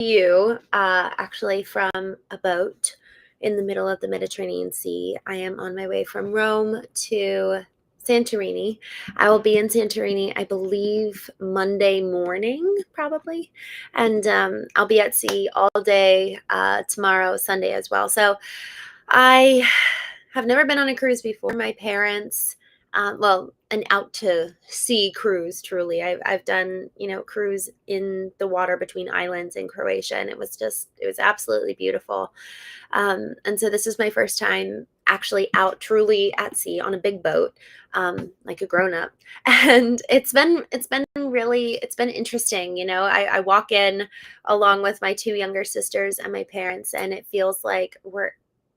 you, actually from a boat in the middle of the Mediterranean Sea. I am on my way from Rome to Santorini. I will be in Santorini, I believe, Monday morning, probably. And I'll be at sea all day tomorrow, Sunday as well. So I have never been on a cruise before. My parents, well, an out to sea cruise, truly. I've done, cruise in the water between islands in Croatia, and it was absolutely beautiful. And so this is my first time actually out truly at sea on a big boat, like a grown up. And it's been interesting. I walk in along with my two younger sisters and my parents, and it feels like we're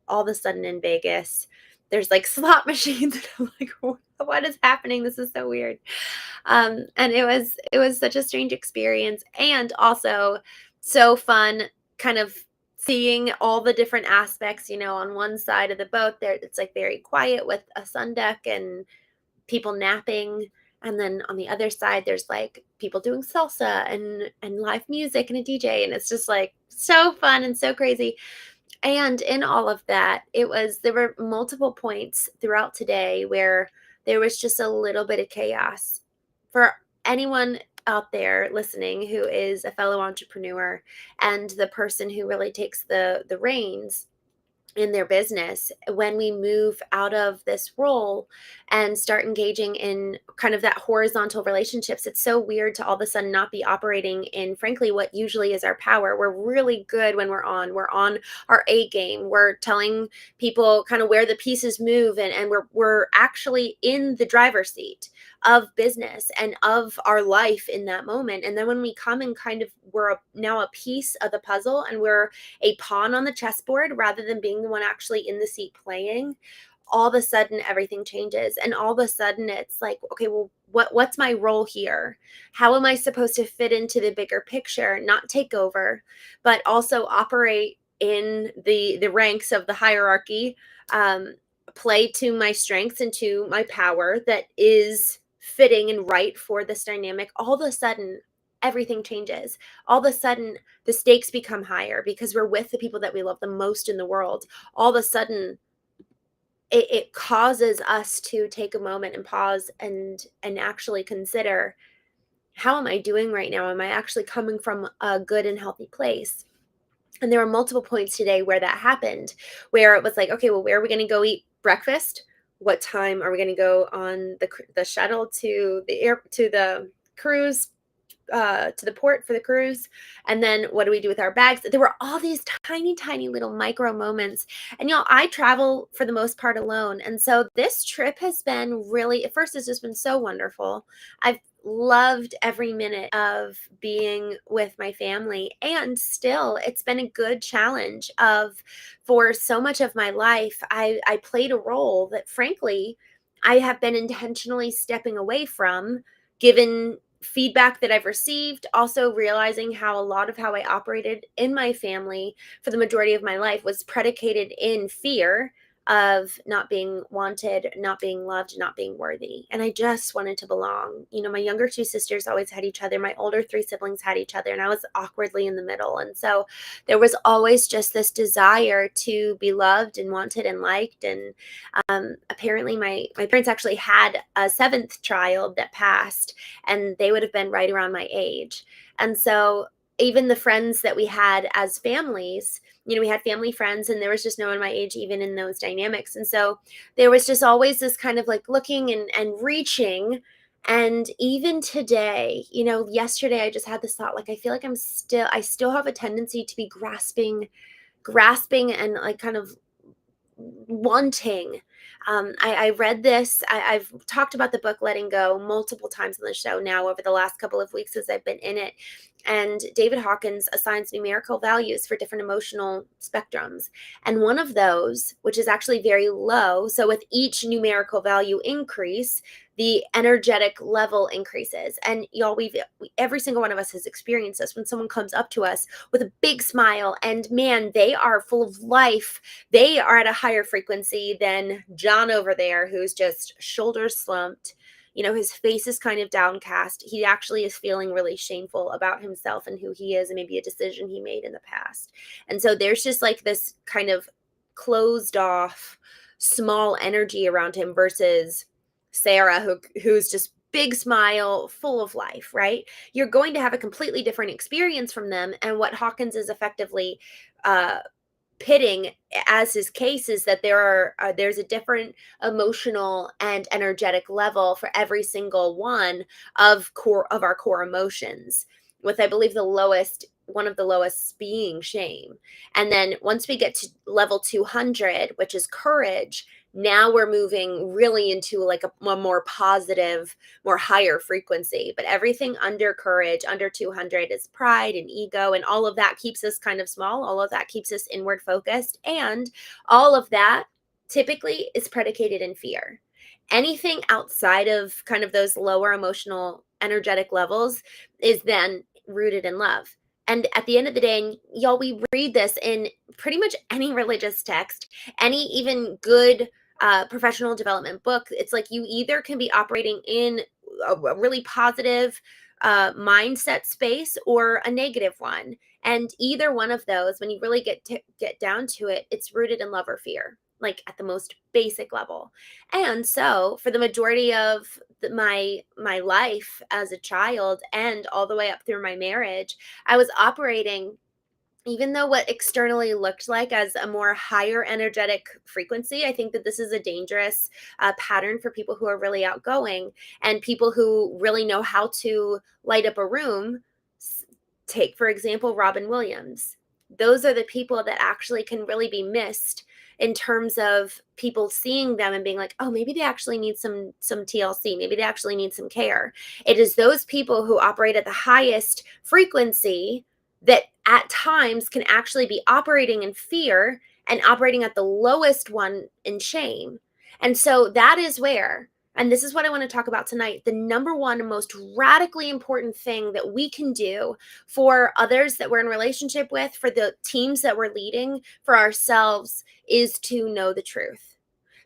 all of a sudden in Vegas. There's like slot machines, and I'm like, what is happening? This is so weird. And it was such a strange experience, and also so fun, kind of seeing all the different aspects. On one side of the boat, there it's like very quiet with a sun deck and people napping. And then on the other side, there's like people doing salsa and live music and a DJ. And it's just like so fun and so crazy. And in all of that, there were multiple points throughout today where there was just a little bit of chaos. For anyone out there listening who is a fellow entrepreneur and the person who really takes the reins in their business, when we move out of this role and start engaging in kind of that horizontal relationships, it's so weird to all of a sudden not be operating in, frankly, what usually is our power. We're really good when we're on our A game. We're telling people kind of where the pieces move, and we're actually in the driver's seat of business and of our life in that moment. And then when we come and kind of now a piece of the puzzle, and we're a pawn on the chessboard rather than being the one actually in the seat playing, all of a sudden everything changes. And all of a sudden it's like, okay, well, what's my role here? How am I supposed to fit into the bigger picture, not take over, but also operate in the ranks of the hierarchy, play to my strengths and to my power that is fitting and right for this dynamic? All of a sudden everything changes. All of a sudden the stakes become higher because we're with the people that we love the most in the world. All of a sudden it causes us to take a moment and pause and actually consider, how am I doing right now? Am I actually coming from a good and healthy place? And there were multiple points today where that happened, where it was like, okay, well, where are we going to go eat breakfast? What time are we going to go on the shuttle to the cruise, to the port for the cruise? And then what do we do with our bags? There were all these tiny, tiny little micro moments. And I travel for the most part alone. And so this trip has been really, at first, it's just been so wonderful. I've loved every minute of being with my family, and still it's been a good challenge for so much of my life. I played a role that, frankly, I have been intentionally stepping away from, given feedback that I've received, also realizing how a lot of how I operated in my family for the majority of my life was predicated in fear of not being wanted, not being loved, not being worthy. And I just wanted to belong. My younger two sisters always had each other. My older three siblings had each other, and I was awkwardly in the middle. And so there was always just this desire to be loved and wanted and liked. And apparently my parents actually had a seventh child that passed, and they would have been right around my age. And so even the friends that we had as families, we had family friends, and there was just no one my age even in those dynamics. And so there was just always this kind of like looking and reaching. And even today, yesterday I just had this thought, like, I feel like I still have a tendency to be grasping and like kind of wanting. I read this. I've talked about the book Letting Go multiple times on the show now over the last couple of weeks as I've been in it. And David Hawkins assigns numerical values for different emotional spectrums. And one of those, which is actually very low, so with each numerical value increase, the energetic level increases. And y'all, every single one of us has experienced this when someone comes up to us with a big smile, and man, they are full of life. They are at a higher frequency than John over there, who's just shoulders slumped, his face is kind of downcast. He actually is feeling really shameful about himself and who he is and maybe a decision he made in the past. And so there's just like this kind of closed off, small energy around him versus Sarah, who's just big smile, full of life, right? You're going to have a completely different experience from them. And what Hawkins is effectively pitting as his case is that there's a different emotional and energetic level for every single one of our core emotions, with I believe one of the lowest being shame. And then once we get to level 200, which is courage, now we're moving really into like a more positive, more higher frequency. But everything under courage, under 200, is pride and ego, and all of that keeps us kind of small. All of that keeps us inward focused. And all of that typically is predicated in fear. Anything outside of kind of those lower emotional, energetic levels is then rooted in love. And at the end of the day, and y'all, we read this in pretty much any religious text, any even good professional development book. It's like you either can be operating in a really positive mindset space or a negative one. And either one of those, when you really get down to it, it's rooted in love or fear, like at the most basic level. And so for the majority of my life as a child and all the way up through my marriage, I was operating, even though what externally looked like as a more higher energetic frequency. I think that this is a dangerous pattern for people who are really outgoing and people who really know how to light up a room. Take, for example, Robin Williams. Those are the people that actually can really be missed in terms of people seeing them and being like, oh, maybe they actually need some TLC. Maybe they actually need some care. It is those people who operate at the highest frequency that at times can actually be operating in fear and operating at the lowest one in shame. And so that is where, and this is what I want to talk about tonight, the number one most radically important thing that we can do for others that we're in relationship with, for the teams that we're leading, for ourselves, is to know the truth.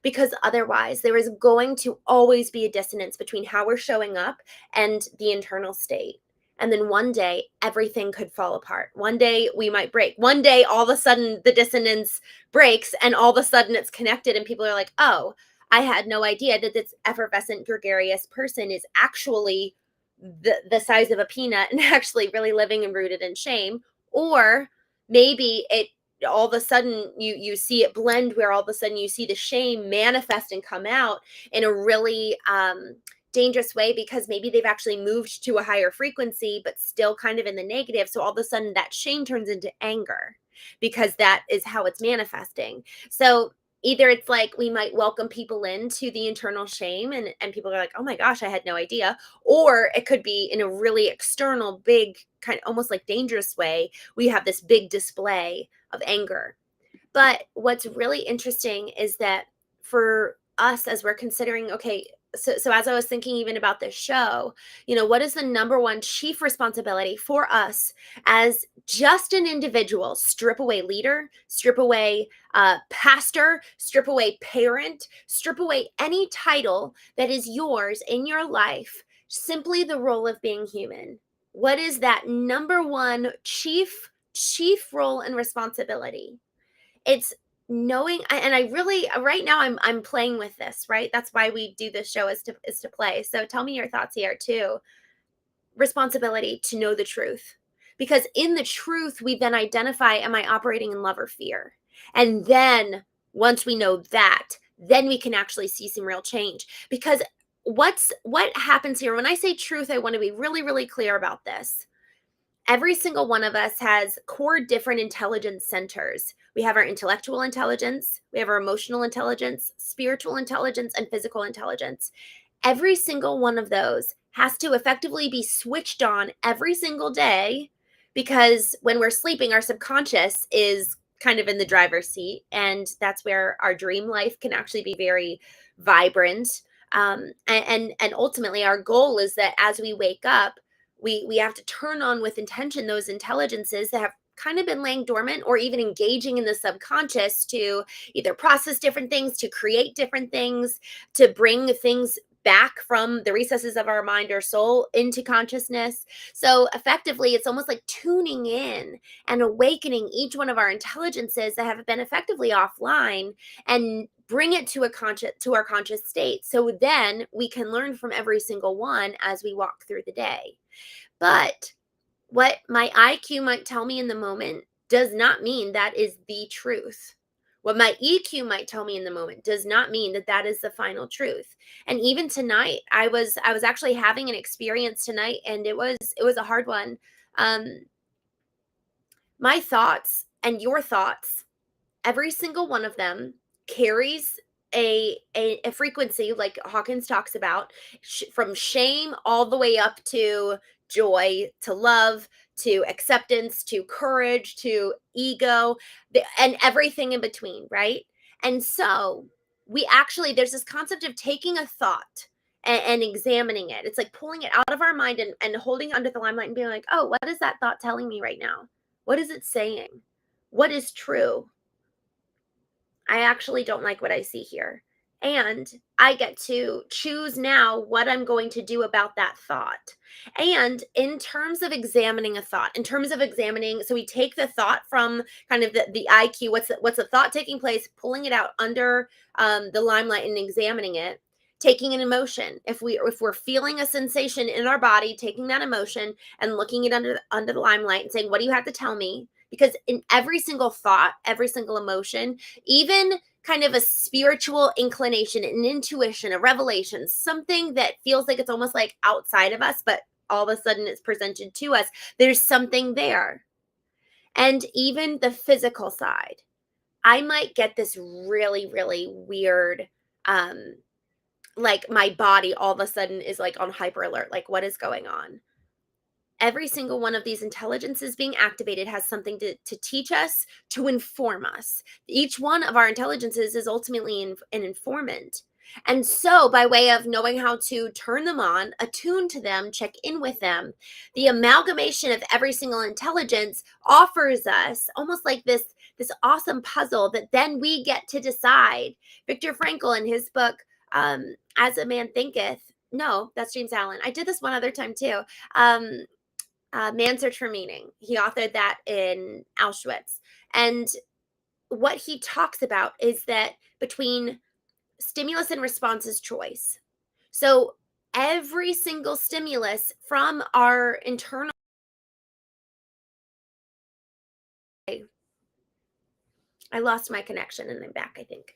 Because otherwise, there is going to always be a dissonance between how we're showing up and the internal state. And then one day, everything could fall apart. One day, we might break. One day, all of a sudden, the dissonance breaks, and all of a sudden, it's connected, and people are like, oh, I had no idea that this effervescent, gregarious person is actually the size of a peanut and actually really living and rooted in shame. Or maybe it all of a sudden you see it blend, where all of a sudden you see the shame manifest and come out in a really dangerous way, because maybe they've actually moved to a higher frequency but still kind of in the negative. So all of a sudden that shame turns into anger, because that is how it's manifesting. So either it's like we might welcome people into the internal shame and people are like, oh my gosh, I had no idea. Or it could be in a really external, big, kind of almost like dangerous way. We have this big display of anger. But what's really interesting is that for us, as we're considering, okay, so as I was thinking even about this show, what is the number one chief responsibility for us as just an individual? Strip away leader, strip away pastor, strip away parent, strip away any title that is yours in your life, simply the role of being human. What is that number one chief role and responsibility? It's knowing, and I really, right now I'm playing with this, right? That's why we do this show, is to play. So tell me your thoughts here too. Responsibility to know the truth, because in the truth we then identify, am I operating in love or fear? And then once we know that, then we can actually see some real change. Because what happens here, when I say truth, I want to be really, really clear about this. Every single one of us has core different intelligence centers. We have our intellectual intelligence, we have our emotional intelligence, spiritual intelligence, and physical intelligence. Every single one of those has to effectively be switched on every single day, because when we're sleeping, our subconscious is kind of in the driver's seat, and that's where our dream life can actually be very vibrant. And ultimately, our goal is that as we wake up, we have to turn on with intention those intelligences that have kind of been laying dormant or even engaging in the subconscious to either process different things, to create different things, to bring things back from the recesses of our mind or soul into consciousness. So effectively, it's almost like tuning in and awakening each one of our intelligences that have been effectively offline and bring it to our conscious state. So then we can learn from every single one as we walk through the day. But what my IQ might tell me in the moment does not mean that is the truth. What my EQ might tell me in the moment does not mean that that is the final truth. And even tonight, I was actually having an experience tonight, and it was a hard one. Um, my thoughts and your thoughts, every single one of them carries a frequency, like Hawkins talks about, from shame all the way up to joy, to love, to acceptance, to courage, to ego, and everything in between, right? And so there's this concept of taking a thought and examining it. It's like pulling it out of our mind and holding it under the limelight and being like, oh, what is that thought telling me right now? What is it saying? What is true? I actually don't like what I see here. And I get to choose now what I'm going to do about that thought. And in terms of examining a thought, so we take the thought from kind of the IQ, what's the thought taking place, pulling it out under the limelight and examining it, taking an emotion. If we're feeling a sensation in our body, taking that emotion and looking it under the limelight and saying, what do you have to tell me? Because in every single thought, every single emotion, even kind of a spiritual inclination, an intuition, a revelation, something that feels like it's almost like outside of us, but all of a sudden it's presented to us, there's something there. And even the physical side, I might get this really, really weird, like my body all of a sudden is like on hyper alert, like what is going on? Every single one of these intelligences being activated has something to teach us, to inform us. Each one of our intelligences is ultimately an informant. And so, by way of knowing how to turn them on, attune to them, check in with them, the amalgamation of every single intelligence offers us almost like this awesome puzzle that then we get to decide. Viktor Frankl, in his book, As a Man Thinketh, no, that's James Allen. I did this one other time too. Man's Search for Meaning. He authored that in Auschwitz. And what he talks about is that between stimulus and response is choice. So every single stimulus from our internal, I lost my connection and I'm back, I think.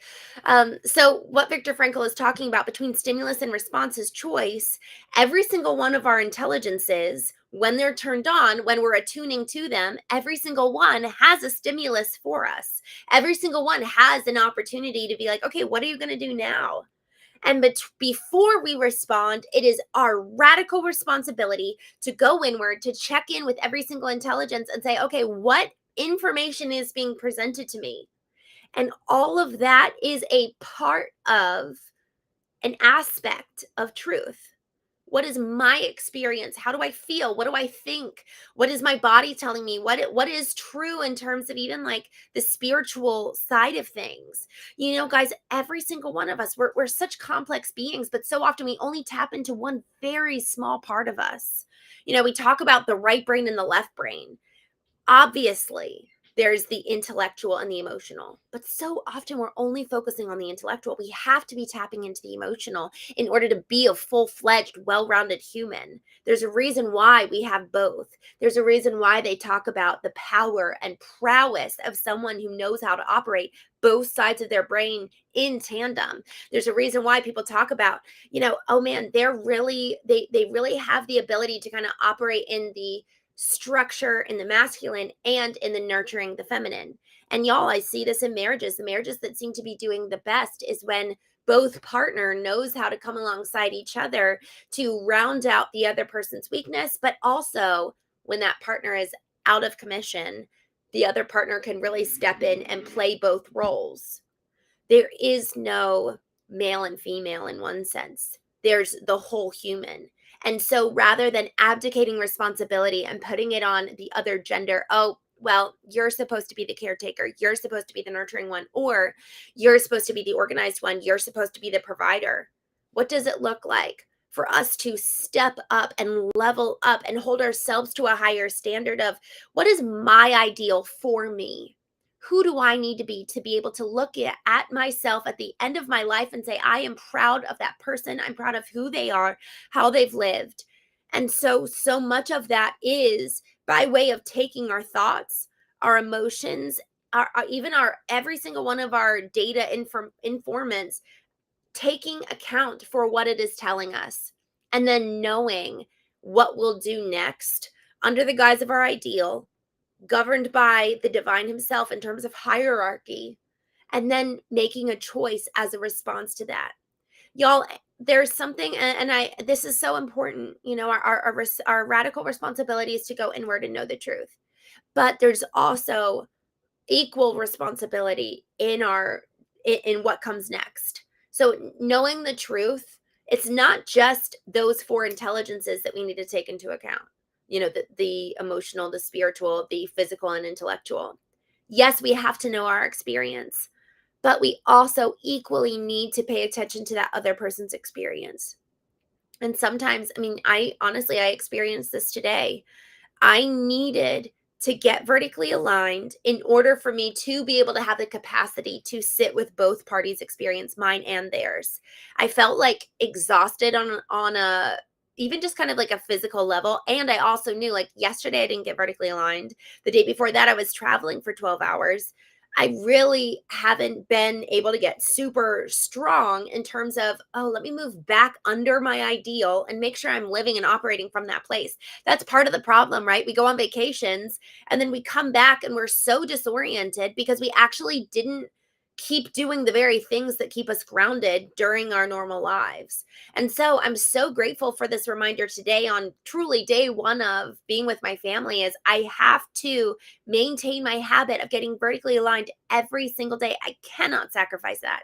So, what Viktor Frankl is talking about between stimulus and response is choice. Every single one of our intelligences, when they're turned on, when we're attuning to them, every single one has a stimulus for us. Every single one has an opportunity to be like, okay, what are you going to do now? And before we respond, it is our radical responsibility to go inward, to check in with every single intelligence and say, okay, what information is being presented to me? And all of that is a part of an aspect of truth. What is my experience? How do I feel? What do I think? What is my body telling me? What is true in terms of even like the spiritual side of things? You know, guys, every single one of us, we're such complex beings, but so often we only tap into one very small part of us. You know, we talk about the right brain and the left brain. Obviously, there's the intellectual and the emotional, but so often we're only focusing on the intellectual. We have to be tapping into the emotional in order to be a full-fledged, well-rounded human. There's a reason why we have both. There's a reason why they talk about the power and prowess of someone who knows how to operate both sides of their brain in tandem. There's a reason why people talk about, you know, oh man, they really have the ability to kind of operate in the structure in the masculine and in the nurturing the feminine. And y'all, I see this in marriages. The marriages that seem to be doing the best is when both partner knows how to come alongside each other to round out the other person's weakness, but also when that partner is out of commission, the other partner can really step in and play both roles. There is no male and female in one sense. There's the whole human. And so rather than abdicating responsibility and putting it on the other gender, oh, well, you're supposed to be the caretaker, you're supposed to be the nurturing one, or you're supposed to be the organized one, you're supposed to be the provider. What does it look like for us to step up and level up and hold ourselves to a higher standard of what is my ideal for me? Who do I need to be able to look at myself at the end of my life and say, I am proud of that person. I'm proud of who they are, how they've lived. And so much of that is by way of taking our thoughts, our emotions, even our every single one of our data informants, taking account for what it is telling us, and then knowing what we'll do next under the guise of our ideal, governed by the divine himself in terms of hierarchy, and then making a choice as a response to that. Y'all, there's something, and I, this is so important, our radical responsibility is to go inward and know the truth. But there's also equal responsibility in what comes next. So knowing the truth, it's not just those four intelligences that we need to take into account. The emotional, the spiritual, the physical, and intellectual. Yes, we have to know our experience, but we also equally need to pay attention to that other person's experience. And sometimes, I honestly, I experienced this today. I needed to get vertically aligned in order for me to be able to have the capacity to sit with both parties' experience, mine and theirs. I felt like exhausted on a even just kind of like a physical level, and I also knew, like, yesterday I didn't get vertically aligned. The day before that I was traveling for 12 hours. I really haven't been able to get super strong in terms of, oh, let me move back under my ideal and make sure I'm living and operating from that place. That's part of the problem, right? We go on vacations and then we come back and we're so disoriented because we actually didn't keep doing the very things that keep us grounded during our normal lives. And so I'm so grateful for this reminder today on truly day one of being with my family, is I have to maintain my habit of getting vertically aligned every single day. I cannot sacrifice that.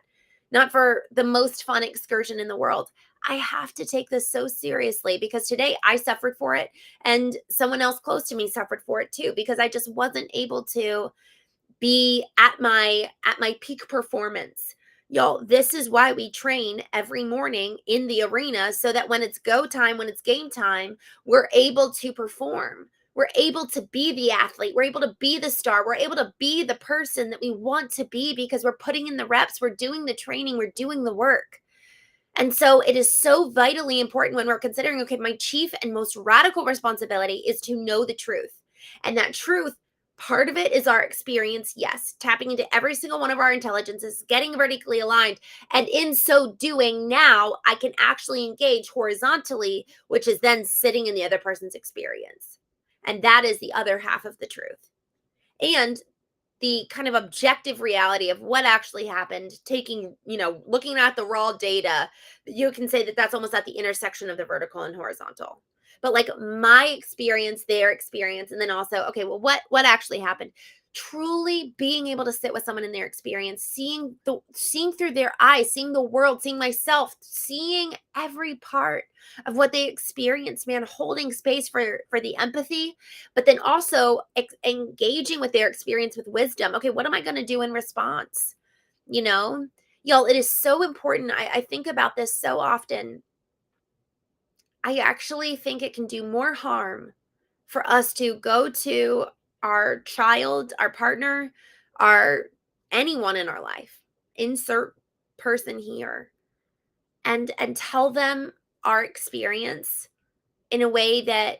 Not for the most fun excursion in the world. I have to take this so seriously because today I suffered for it and someone else close to me suffered for it too, because I just wasn't able to be at my peak performance. Y'all, this is why we train every morning in the arena, so that when it's go time, when it's game time, we're able to perform. We're able to be the athlete. We're able to be the star. We're able to be the person that we want to be because we're putting in the reps, we're doing the training, we're doing the work. And so it is so vitally important when we're considering, okay, my chief and most radical responsibility is to know the truth. And that truth, part of it is our experience, yes, tapping into every single one of our intelligences, getting vertically aligned. And in so doing, now I can actually engage horizontally, which is then sitting in the other person's experience. And that is the other half of the truth. And the kind of objective reality of what actually happened, looking at the raw data, you can say that that's almost at the intersection of the vertical and horizontal. But like my experience, their experience, and then also, okay, well, what actually happened? Truly being able to sit with someone in their experience, seeing through their eyes, seeing the world, seeing myself, seeing every part of what they experienced, man, holding space for the empathy, but then also engaging with their experience with wisdom. Okay, what am I going to do in response? You know, y'all, it is so important. I think about this so often. I actually think it can do more harm for us to go to our child, our partner, our anyone in our life, insert person here, and tell them our experience in a way that,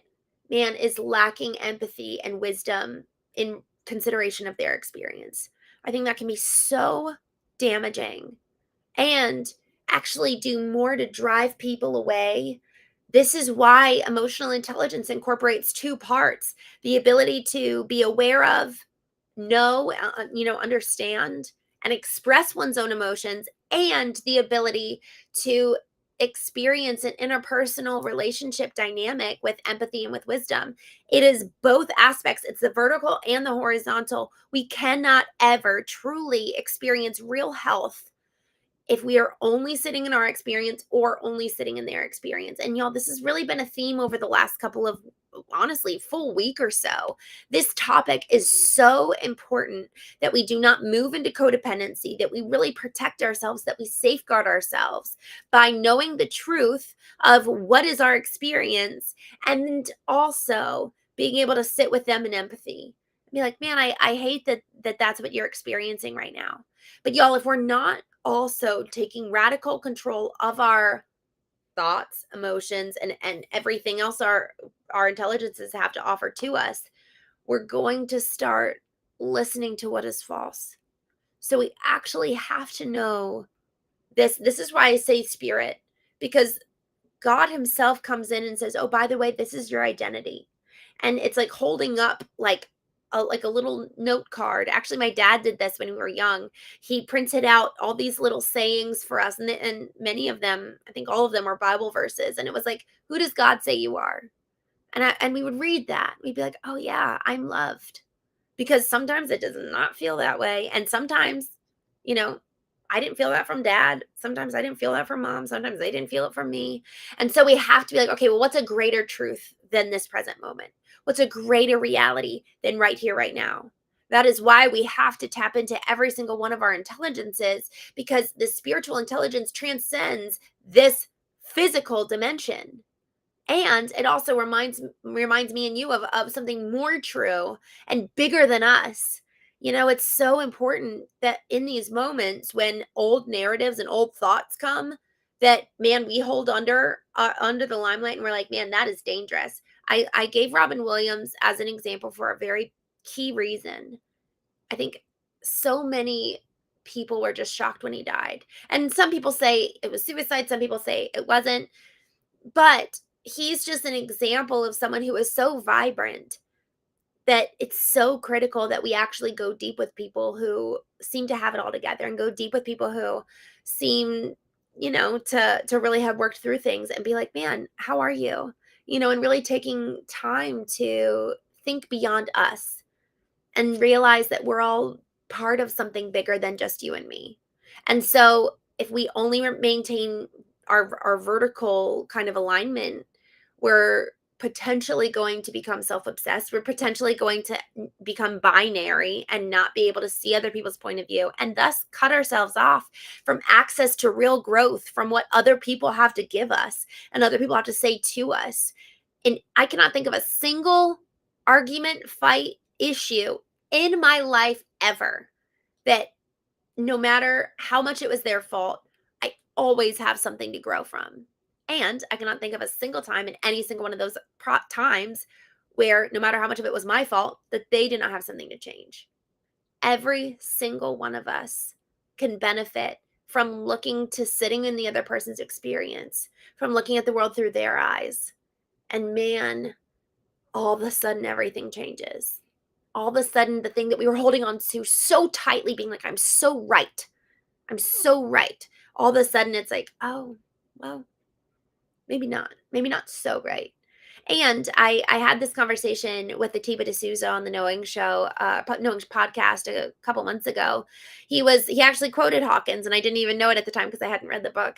man, is lacking empathy and wisdom in consideration of their experience. I think that can be so damaging and actually do more to drive people away. This is why emotional intelligence incorporates two parts: the ability to be aware of, know, understand, and express one's own emotions, and the ability to experience an interpersonal relationship dynamic with empathy and with wisdom. It is both aspects, it's the vertical and the horizontal. We cannot ever truly experience real health if we are only sitting in our experience or only sitting in their experience. And y'all, this has really been a theme over the last couple of, honestly, full week or so. This topic is so important that we do not move into codependency, that we really protect ourselves, that we safeguard ourselves by knowing the truth of what is our experience, and also being able to sit with them in empathy. Be like, man, I hate that's what you're experiencing right now. But y'all, if we're not also taking radical control of our thoughts, emotions, and everything else our intelligences have to offer to us, we're going to start listening to what is false. So we actually have to know this. This is why I say spirit, because God himself comes in and says, "Oh, by the way, this is your identity." And it's like holding up like a little note card. Actually, my dad did this when we were young. He printed out all these little sayings for us, and many of them, I think all of them, are Bible verses. And it was like, "Who does God say you are?" And we would read that. We'd be like, "Oh yeah, I'm loved." Because sometimes it does not feel that way, and sometimes, you know, I didn't feel that from dad. Sometimes I didn't feel that from mom. Sometimes they didn't feel it from me. And so we have to be like, okay, well, what's a greater truth than this present moment? What's a greater reality than right here, right now? That is why we have to tap into every single one of our intelligences, because the spiritual intelligence transcends this physical dimension. And it also reminds me and you of something more true and bigger than us. It's so important that in these moments when old narratives and old thoughts come, that, man, we hold under the limelight, and we're like, man, that is dangerous. I gave Robin Williams as an example for a very key reason. I think so many people were just shocked when he died. And some people say it was suicide, some people say it wasn't. But he's just an example of someone who is so vibrant that it's so critical that we actually go deep with people who seem to have it all together, and go deep with people who seem, to really have worked through things, and be like, man, how are you? And really taking time to think beyond us and realize that we're all part of something bigger than just you and me. And so if we only maintain our vertical kind of alignment, we're potentially going to become self-obsessed. We're potentially going to become binary and not be able to see other people's point of view, and thus cut ourselves off from access to real growth, from what other people have to give us and other people have to say to us. And I cannot think of a single argument, fight, issue in my life ever that, no matter how much it was their fault, I always have something to grow from. And I cannot think of a single time in any single one of those times where, no matter how much of it was my fault, that they did not have something to change. Every single one of us can benefit from looking to sitting in the other person's experience, from looking at the world through their eyes. And man, all of a sudden everything changes. All of a sudden, the thing that we were holding on to so tightly, being like, I'm so right. I'm so right. All of a sudden it's like, oh, well, maybe not. Maybe not so right. And I had this conversation with the Atiba D'Souza on the Knowing Show, Knowing podcast a couple months ago. He actually quoted Hawkins, and I didn't even know it at the time because I hadn't read the book.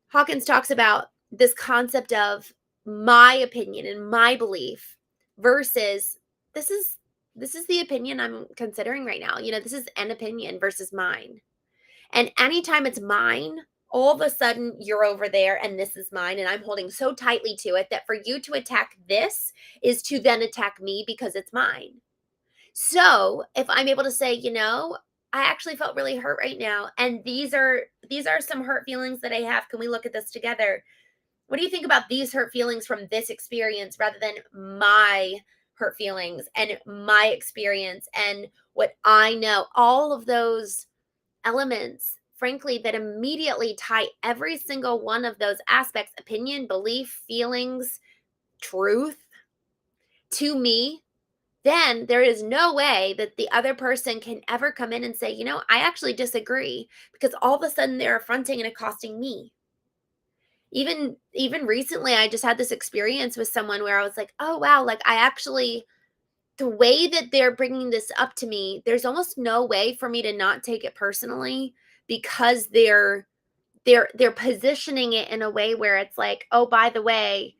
Hawkins talks about this concept of my opinion and my belief versus this is the opinion I'm considering right now. This is an opinion versus mine. And anytime it's mine, all of a sudden you're over there and this is mine, and I'm holding so tightly to it that for you to attack this is to then attack me because it's mine. So if I'm able to say, I actually felt really hurt right now, and these are some hurt feelings that I have. Can we look at this together? What do you think about these hurt feelings from this experience, rather than my hurt feelings and my experience and what I know? All of those elements, frankly, that immediately tie every single one of those aspects, opinion, belief, feelings, truth, to me. Then there is no way that the other person can ever come in and say, I actually disagree, because all of a sudden they're affronting and accosting me. Even recently, I just had this experience with someone where I was like, oh, wow, like the way that they're bringing this up to me, there's almost no way for me to not take it personally, because they're they're positioning it in a way where it's like, oh, by the way,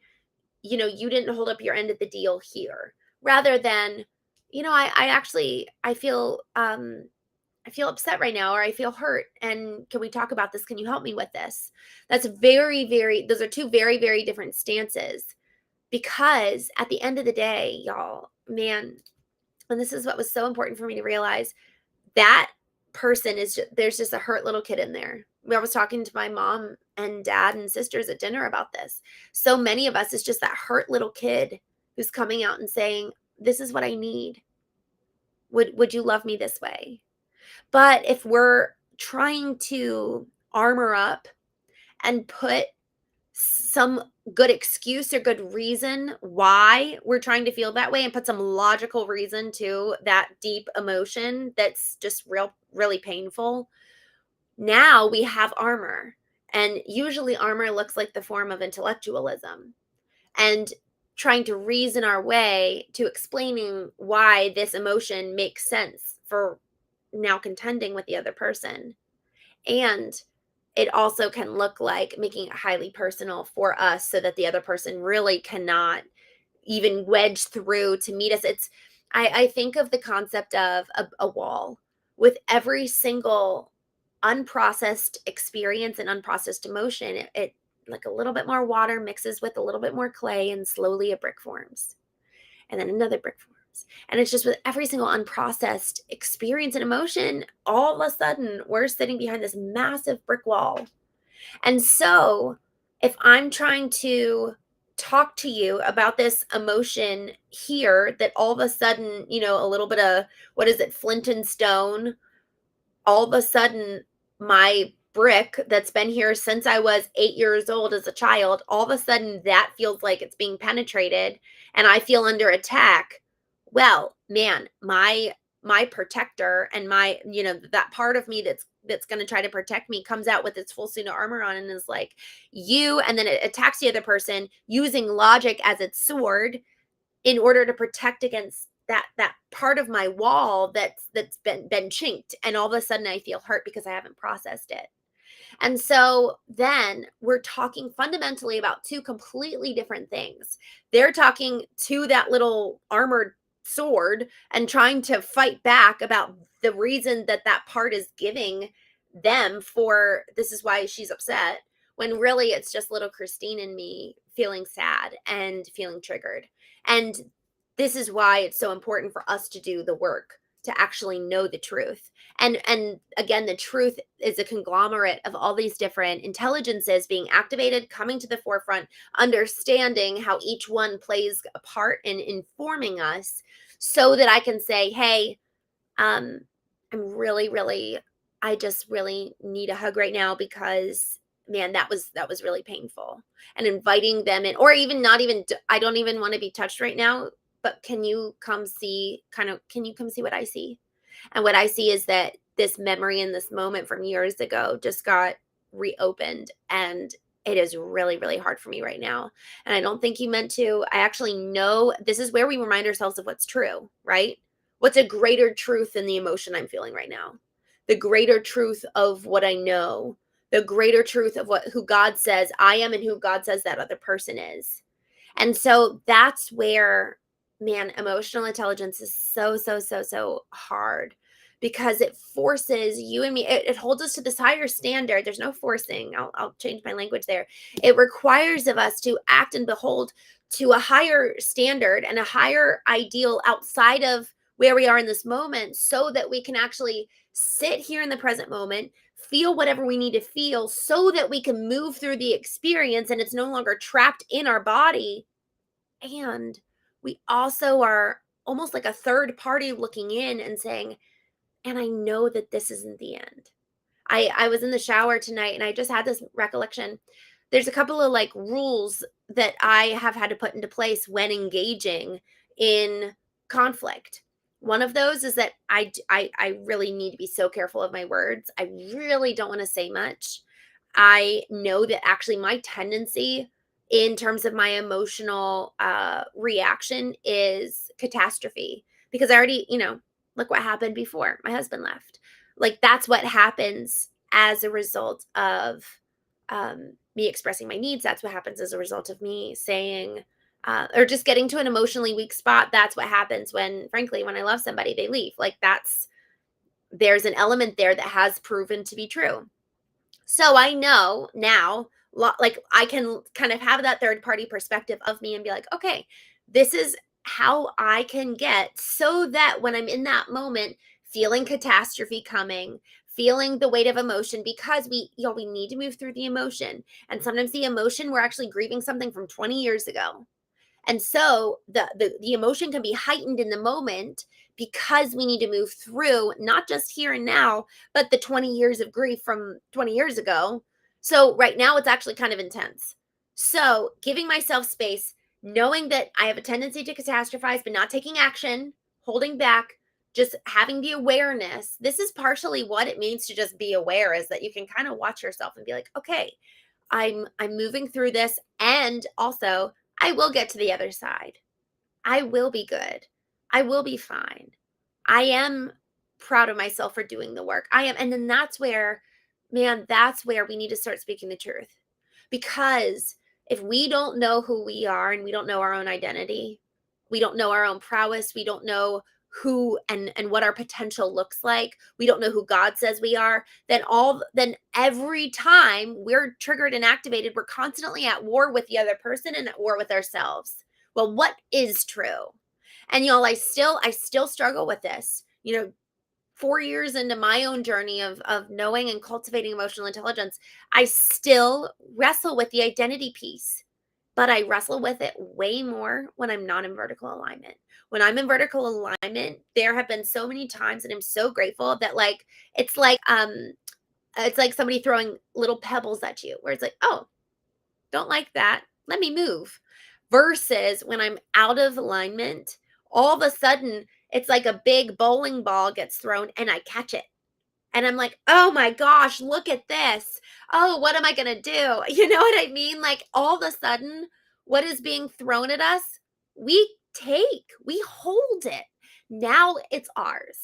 you didn't hold up your end of the deal here, rather than, I actually, I feel upset right now, or I feel hurt, and can we talk about this? Can you help me with this? That's very, very, those are two very, very different stances, because at the end of the day, y'all, man, and this is what was so important for me to realize, that person is just, there's just a hurt little kid in there. I was talking to my mom and dad and sisters at dinner about this. So many of us, it's just that hurt little kid who's coming out and saying, this is what I need. Would you love me this way? But if we're trying to armor up and put some good excuse or good reason why we're trying to feel that way, and put some logical reason to that deep emotion that's just really painful, now we have armor. And usually armor looks like the form of intellectualism, and trying to reason our way to explaining why this emotion makes sense for now contending with the other person. And it also can look like making it highly personal for us, so that the other person really cannot even wedge through to meet us. I think of the concept of a wall. With every single unprocessed experience and unprocessed emotion, it like a little bit more water mixes with a little bit more clay, and slowly a brick forms, and then another brick forms. And it's just with every single unprocessed experience and emotion, all of a sudden we're sitting behind this massive brick wall. And so if I'm trying to talk to you about this emotion here, that all of a sudden, a little bit of, what is it, flint and stone, all of a sudden my brick that's been here since I was 8 years old as a child, all of a sudden that feels like it's being penetrated, and I feel under attack. Well, man, my protector, and my, that part of me that's going to try to protect me, comes out with its full suit of armor on, and is like, and then it attacks the other person using logic as its sword, in order to protect against that part of my wall that's been chinked. And all of a sudden I feel hurt because I haven't processed it. And so then we're talking fundamentally about two completely different things. They're talking to that little armored sword and trying to fight back about the reason that part is giving them for, this is why she's upset, when really it's just little Christine and me feeling sad and feeling triggered. And this is why it's so important for us to do the work to actually know the truth. And again, the truth is a conglomerate of all these different intelligences being activated, coming to the forefront, understanding how each one plays a part in informing us, so that I can say, hey, I'm really, I just really need a hug right now, because man, that was really painful. And inviting them in, or even not even, I don't even want to be touched right now, but can you come see what I see? And what I see is that this memory and this moment from years ago just got reopened, and it is really, really hard for me right now. And I don't think you meant to. I actually know this is where we remind ourselves of what's true, right? What's a greater truth than the emotion I'm feeling right now? The greater truth of what I know, the greater truth of who God says I am, and who God says that other person is. And so that's where, man, emotional intelligence is so, so, so, so hard, because it forces you and me, it holds us to this higher standard. There's no forcing. I'll change my language there. It requires of us to act and behold to a higher standard and a higher ideal outside of where we are in this moment, so that we can actually sit here in the present moment, feel whatever we need to feel, so that we can move through the experience and it's no longer trapped in our body. And we also are almost like a third party looking in and saying, and I know that this isn't the end. I was in the shower tonight, and I just had this recollection. There's a couple of like rules that I have had to put into place when engaging in conflict. One of those is that I really need to be so careful of my words. I really don't want to say much. I know that actually my tendency in terms of my emotional reaction is catastrophe, because I already, look what happened before my husband left. Like, that's what happens as a result of me expressing my needs. That's what happens as a result of me saying, or just getting to an emotionally weak spot. That's what happens when, frankly, when I love somebody, they leave. Like there's an element there that has proven to be true. So I know now, like I can kind of have that third party perspective of me and be like, okay, this is how I can get so that when I'm in that moment, feeling catastrophe coming, feeling the weight of emotion, because we need to move through the emotion. And sometimes the emotion, we're actually grieving something from 20 years ago. And so the emotion can be heightened in the moment because we need to move through not just here and now, but the 20 years of grief from 20 years ago. So right now it's actually kind of intense. So giving myself space, knowing that I have a tendency to catastrophize, but not taking action, holding back, just having the awareness. This is partially what it means to just be aware, is that you can kind of watch yourself and be like, okay, I'm moving through this, and also I will get to the other side. I will be good. I will be fine. I am proud of myself for doing the work. I am. And then that's where, man, that's where we need to start speaking the truth. Because if we don't know who we are and we don't know our own identity, we don't know our own prowess, we don't know who and what our potential looks like, we don't know who God says we are, then every time we're triggered and activated, we're constantly at war with the other person and at war with ourselves. Well, what is true? And y'all, I still struggle with this. 4 years into my own journey of knowing and cultivating emotional intelligence, I still wrestle with the identity piece, but I wrestle with it way more when I'm not in vertical alignment. When I'm in vertical alignment, there have been so many times, and I'm so grateful that it's like somebody throwing little pebbles at you, where it's like, oh, don't like that, let me move. Versus when I'm out of alignment, all of a sudden it's like a big bowling ball gets thrown and I catch it. And I'm like, oh my gosh, look at this. Oh, what am I going to do? You know what I mean? Like all of a sudden, what is being thrown at us, we hold it. Now it's ours.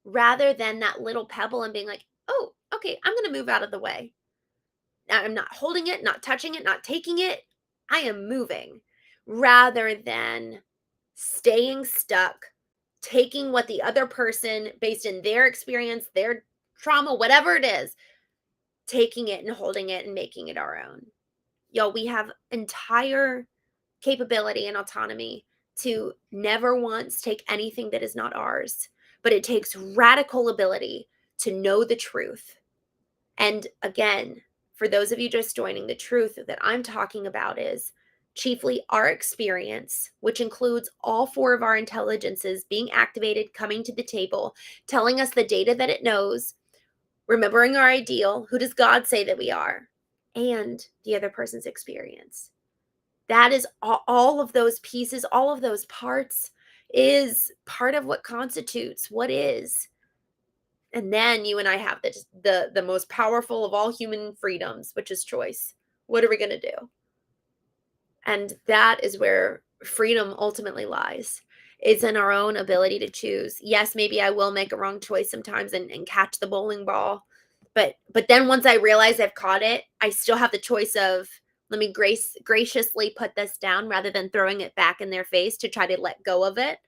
Rather than that little pebble and being like, oh, okay, I'm going to move out of the way. I'm not holding it, not touching it, not taking it. I am moving, rather than staying stuck, taking what the other person, based in their experience, their trauma, whatever it is, taking it and holding it and making it our own. Y'all, we have entire capability and autonomy to never once take anything that is not ours, but it takes radical ability to know the truth. And again, for those of you just joining, the truth that I'm talking about is chiefly our experience, which includes all four of our intelligences being activated, coming to the table, telling us the data that it knows, remembering our ideal, who does God say that we are, and the other person's experience. That is all of those pieces, all of those parts is part of what constitutes what is. And then you and I have the most powerful of all human freedoms, which is choice. What are we going to do? And that is where freedom ultimately lies. It's in our own ability to choose. Yes, maybe I will make a wrong choice sometimes and catch the bowling ball. But then once I realize I've caught it, I still have the choice of, let me graciously put this down rather than throwing it back in their face to try to let go of it.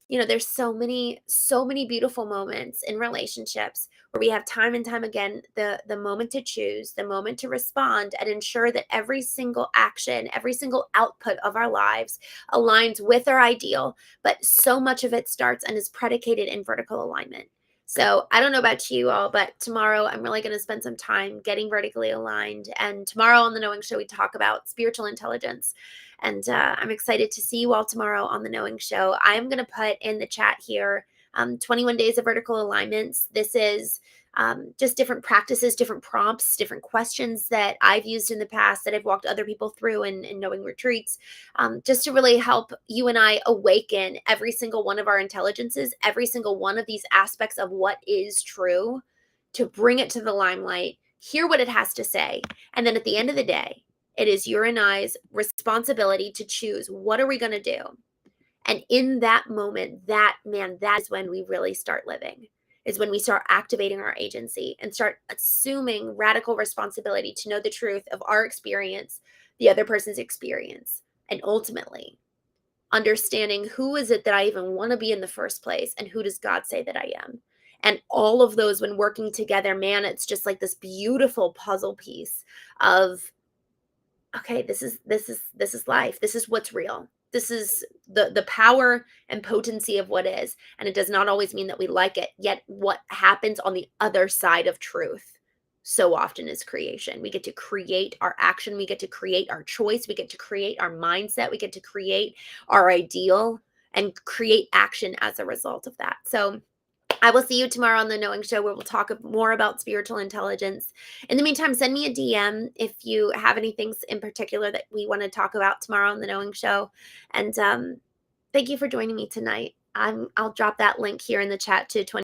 There's so many beautiful moments in relationships where we have time and time again the moment to choose, the moment to respond, and ensure that every single action, every single output of our lives aligns with our ideal. But so much of it starts and is predicated in vertical alignment. So I don't know about you all, but tomorrow I'm really going to spend some time getting vertically aligned. And tomorrow on the Knowing Show, we talk about spiritual intelligence. And I'm excited to see you all tomorrow on the Knowing Show. I am going to put in the chat here 21 days of vertical alignments. This is just different practices, different prompts, different questions that I've used in the past that I've walked other people through in Knowing retreats, just to really help you and I awaken every single one of our intelligences, every single one of these aspects of what is true, to bring it to the limelight, hear what it has to say. And then at the end of the day, it is your and I's responsibility to choose, what are we going to do? And in that moment, that is when we really start living. is when we start activating our agency and start assuming radical responsibility to know the truth of our experience, the other person's experience, and ultimately understanding who is it that I even want to be in the first place and who does God say that I am. And all of those, when working together, man, it's just like this beautiful puzzle piece of, okay, this is life. This is what's real. This is the power and potency of what is. And it does not always mean that we like it. Yet what happens on the other side of truth so often is creation. We get to create our action. We get to create our choice. We get to create our mindset. We get to create our ideal and create action as a result of that. So I will see you tomorrow on the Knowing Show, where we'll talk more about spiritual intelligence. In the meantime, send me a DM if you have any things in particular that we want to talk about tomorrow on the Knowing Show. And thank you for joining me tonight. I'll drop that link here in the chat to